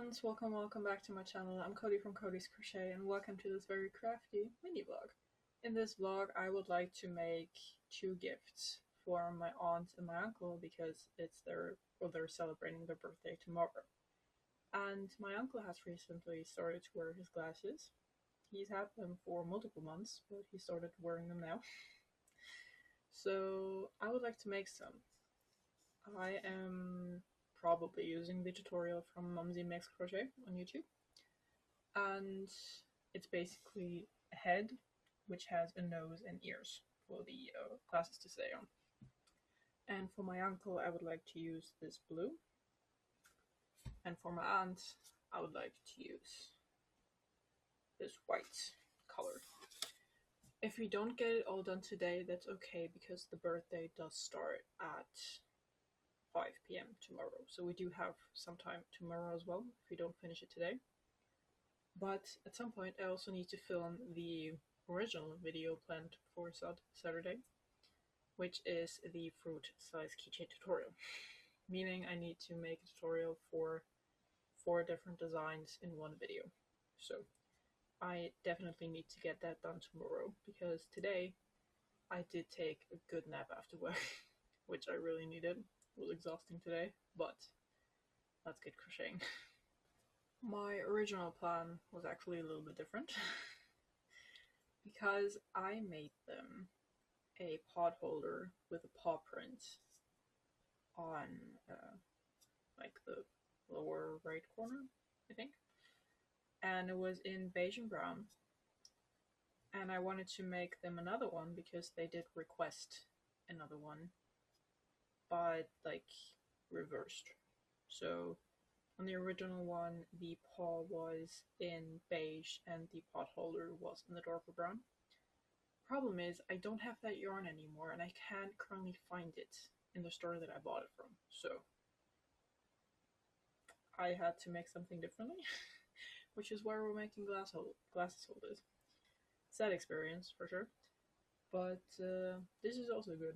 friends, welcome back to my channel. I'm Cody from Cody's Crochet and welcome to this very crafty mini vlog. In this vlog I would like to make two gifts for my aunt and my uncle because they're celebrating their birthday tomorrow. And my uncle has recently started to wear his glasses. He's had them for multiple months, but he started wearing them now. So I would like to make some. I am probably using the tutorial from Mumsy Makes Crochet on YouTube. And it's basically a head which has a nose and ears for the glasses to stay on. And for my uncle I would like to use this blue. And for my aunt I would like to use this white color. If we don't get it all done today, that's okay because the birthday does start at 5 p.m. tomorrow. So we do have some time tomorrow as well if we don't finish it today. But at some point I also need to film the original video planned for Saturday, which is the fruit size keychain tutorial. Meaning I need to make a tutorial for 4 different designs in one video. So I definitely need to get that done tomorrow because today I did take a good nap after work, which I really needed. It was exhausting today, but let's get crocheting. My original plan was actually a little bit different because I made them a pod holder with a paw print on like the lower right corner, I think. And it was in beige and brown. And I wanted to make them another one because they did request another one, but like reversed. So on the original one, the paw was in beige and the pot holder was in the darker brown. Problem is, I don't have that yarn anymore and I can't currently find it in the store that I bought it from. So I had to make something differently, which is why we're making glasses holders. Sad experience for sure, but this is also good.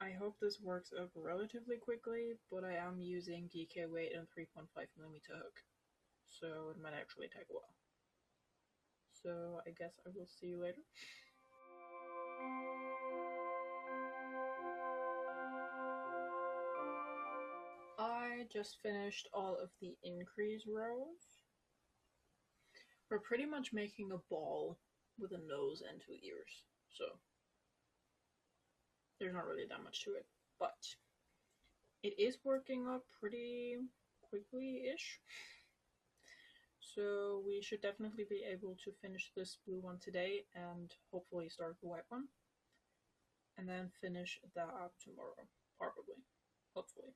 I hope this works up relatively quickly, but I am using DK weight and 3.5mm hook, so it might actually take a while. So I guess I will see you later. I just finished all of the increase rows. We're pretty much making a ball with a nose and 2 ears, so there's not really that much to it, but it is working up pretty quickly-ish. So we should definitely be able to finish this blue one today and hopefully start the white one. And then finish that up tomorrow, probably. Hopefully.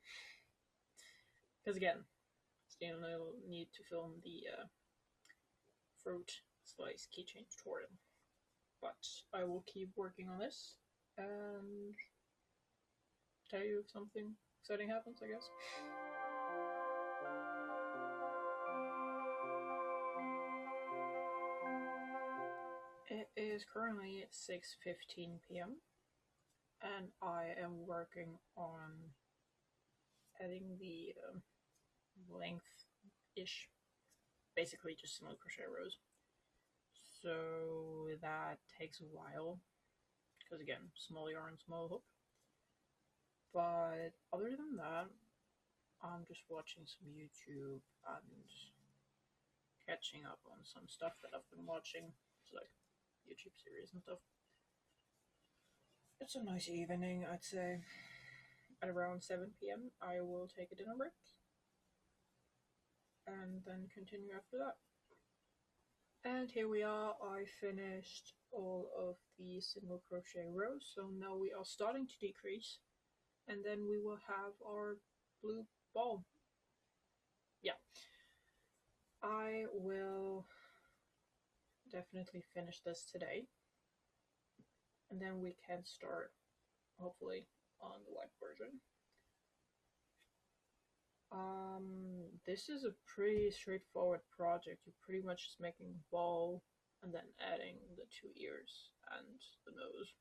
Because again, still need to film the fruit slice keychain tutorial. But I will keep working on this and tell you if something exciting happens, I guess. It is currently 6:15 p.m. and I am working on adding the length-ish, basically just single crochet rows. So that takes a while, because again, small yarn, small hook. But other than that, I'm just watching some YouTube and catching up on some stuff that I've been watching. It's like YouTube series and stuff. It's a nice evening, I'd say. At around 7 p.m. I will take a dinner break and then continue after that. And here we are, I finished all of the single crochet rows, so now we are starting to decrease, and then we will have our blue ball. Yeah, I will definitely finish this today, and then we can start, hopefully, on the white version. This is a pretty straightforward project. You're pretty much just making a ball and then adding the 2 ears and the nose.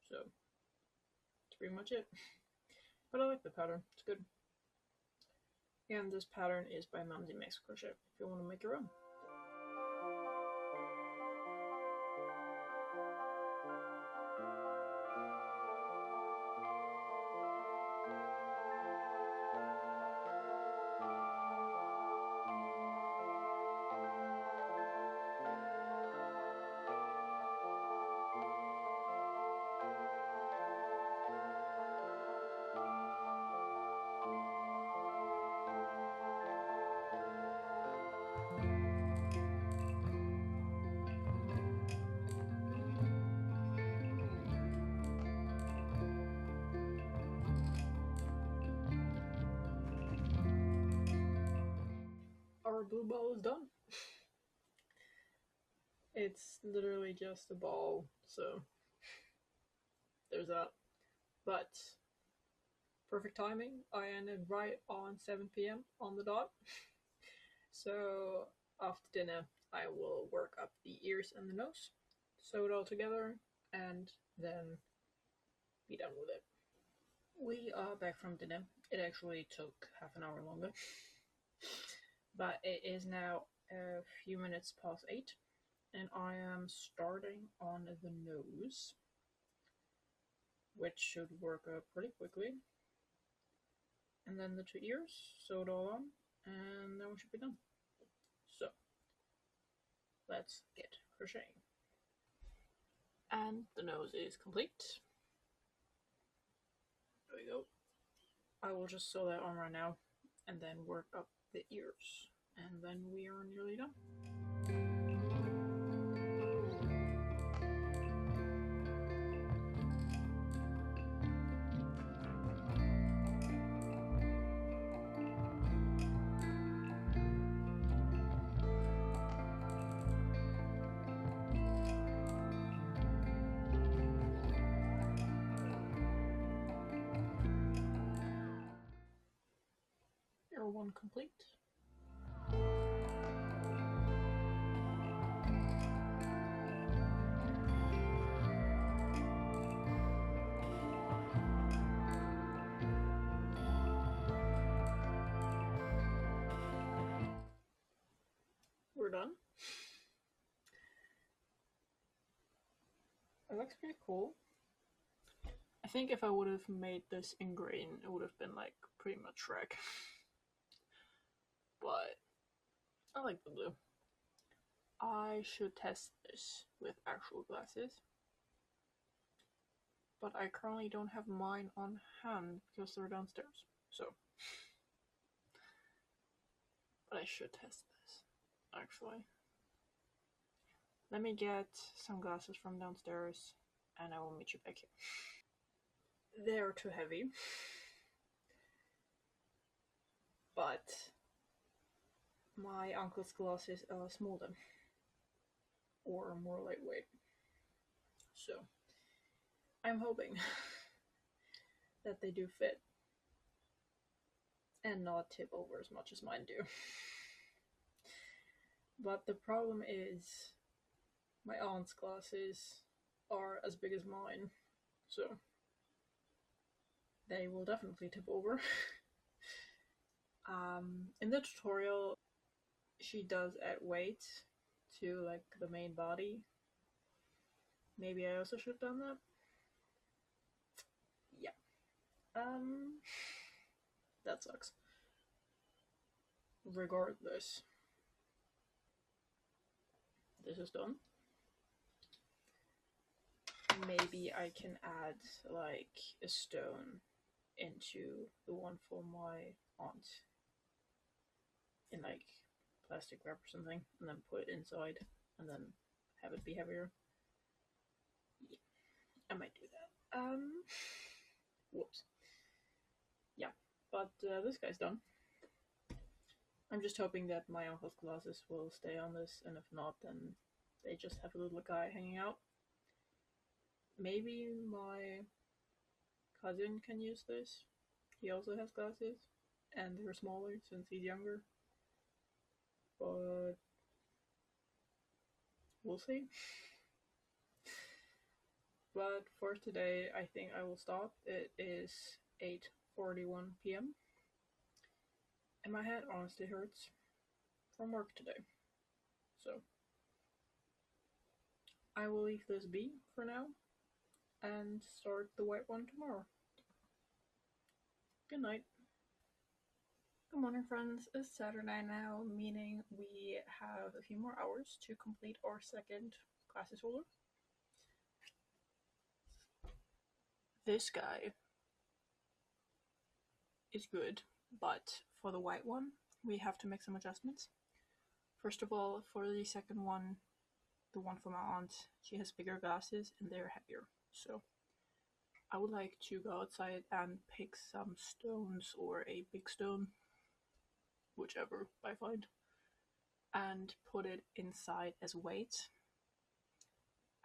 So that's pretty much it. But I like the pattern, it's good. And this pattern is by Mumsy Makes Crochet if you want to make your own. Our blue ball is done. It's literally just a ball, so there's that. But perfect timing. I ended right on 7 p.m. on the dot. So after dinner, I will work up the ears and the nose, sew it all together, and then be done with it. We are back from dinner. It actually took half an hour longer. But it is now a few minutes past 8, and I am starting on the nose, which should work up pretty quickly. And then the 2 ears, sew it all on, and then we should be done. So, let's get crocheting. And the nose is complete. There we go. I will just sew that on right now, and then work up the ears, and then we are nearly done. Ear one complete. We're done. It looks pretty cool. I think if I would have made this in green, it would have been like pretty much Shrek. But I like the blue. I should test this with actual glasses. But I currently don't have mine on hand because they're downstairs. So. But I should test this, actually. Let me get some glasses from downstairs and I will meet you back here. They're too heavy. But my uncle's glasses are smaller. Or more lightweight. So, I'm hoping that they do fit. And not tip over as much as mine do. But the problem is, my aunt's glasses are as big as mine. So, they will definitely tip over. In the tutorial, she does add weight to like the main body. Maybe I also should have done that. Yeah. That sucks. Regardless, this is done. Maybe I can add like a stone into the one for my aunt in like plastic wrap or something, and then put it inside and then have it be heavier. Yeah, I might do that. Whoops. Yeah, but this guy's done. I'm just hoping that my uncle's glasses will stay on this, and if not, then they just have a little guy hanging out. Maybe my cousin can use this. He also has glasses, and they're smaller since he's younger. But we'll see. But for today, I think I will stop. It is 8:41 p.m. And my head honestly hurts from work today. So I will leave this be for now and start the white one tomorrow. Good night. Good morning, friends. It's Saturday now, meaning we have a few more hours to complete our second glasses holder. This guy is good, but for the white one, we have to make some adjustments. First of all, for the second one, the one from my aunt, she has bigger glasses and they're heavier. So I would like to go outside and pick some stones or a big stone, whichever I find, and put it inside as weight.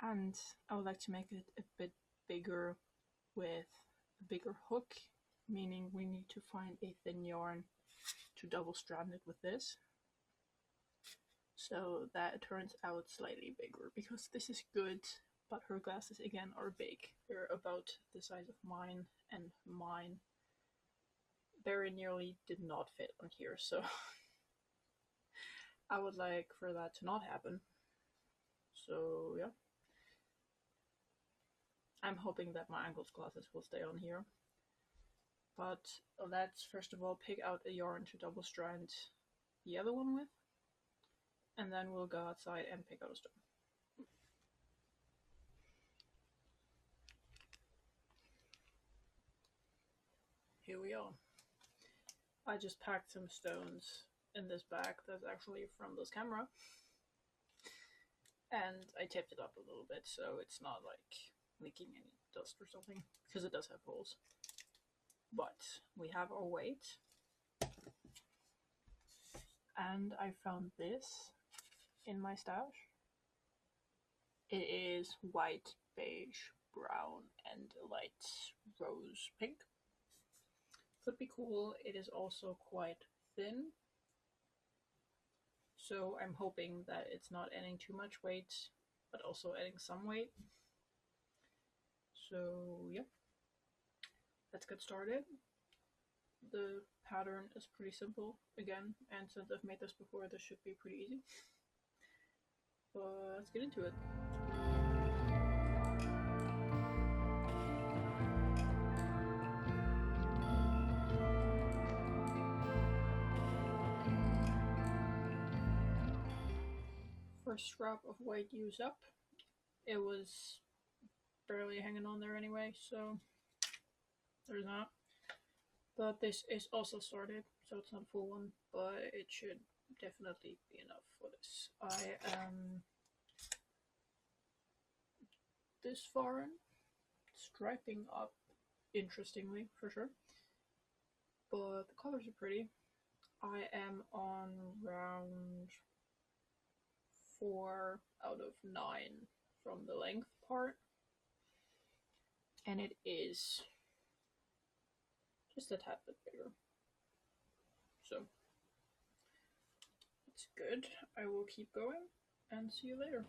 And I would like to make it a bit bigger with a bigger hook, meaning we need to find a thin yarn to double strand it with this, so that it turns out slightly bigger, because this is good, but her glasses again are big. They're about the size of mine, and mine very nearly did not fit on here, so I would like for that to not happen. So yeah, I'm hoping that my ankles glasses will stay on here. But let's first of all pick out a yarn to double strand the other one with, and then we'll go outside and pick out a stone. Here we are. I just packed some stones in this bag that's actually from this camera, and I taped it up a little bit so it's not like leaking any dust or something, because it does have holes. But we have our weight, and I found this in my stash. It is white, beige, brown, and light rose pink. Could be cool. It is also quite thin, so I'm hoping that it's not adding too much weight, but also adding some weight. So yeah, let's get started. The pattern is pretty simple again, and since I've made this before, this should be pretty easy. But let's get into it. First scrap of white used up. It was barely hanging on there anyway, so there's that. But this is also sorted, so it's not a full one, but it should definitely be enough for this. I am this far in, striping up interestingly for sure, but the colors are pretty. I am on round 4 out of 9 from the length part, and it is just a tad bit bigger. So it's good. I will keep going and see you later.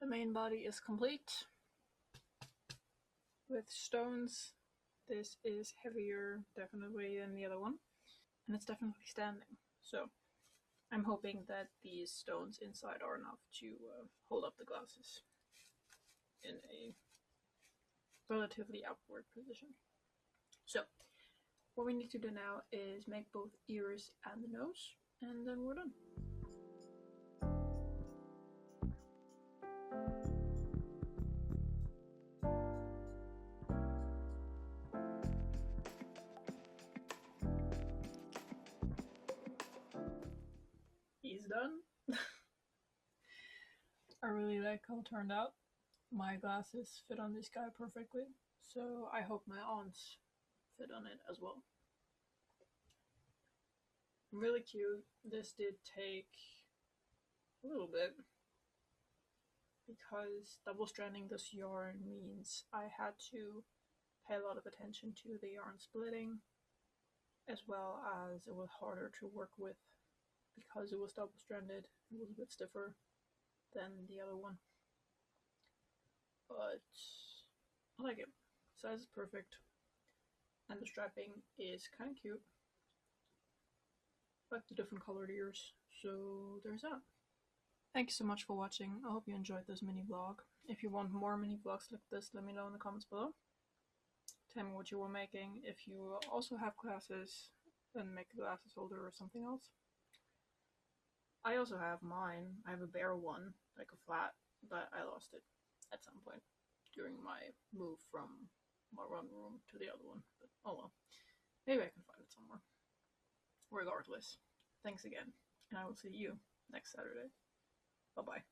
The main body is complete with stones. This is heavier definitely than the other one, and it's definitely standing. So I'm hoping that these stones inside are enough to hold up the glasses in a relatively upward position. So what we need to do now is make both ears and the nose, and then we're done. He's done. I really like how it turned out. My glasses fit on this guy perfectly, so I hope my aunt's fit on it as well. Really cute. This did take a little bit because double stranding this yarn means I had to pay a lot of attention to the yarn splitting, as well as it was harder to work with because it was double stranded. It was a bit stiffer than the other one, but I like it. Size is perfect, and the strapping is kind of cute. I like the different colored ears, so there's that. Thank you so much for watching. I hope you enjoyed this mini vlog. If you want more mini vlogs like this, let me know in the comments below. Tell me what you were making. If you also have glasses, then make a glasses holder or something else. I also have mine. I have a bare one, like a flat, but I lost it at some point during my move from my run room to the other one. But oh well. Maybe I can find it somewhere. Regardless, thanks again, and I will see you next Saturday. Bye bye.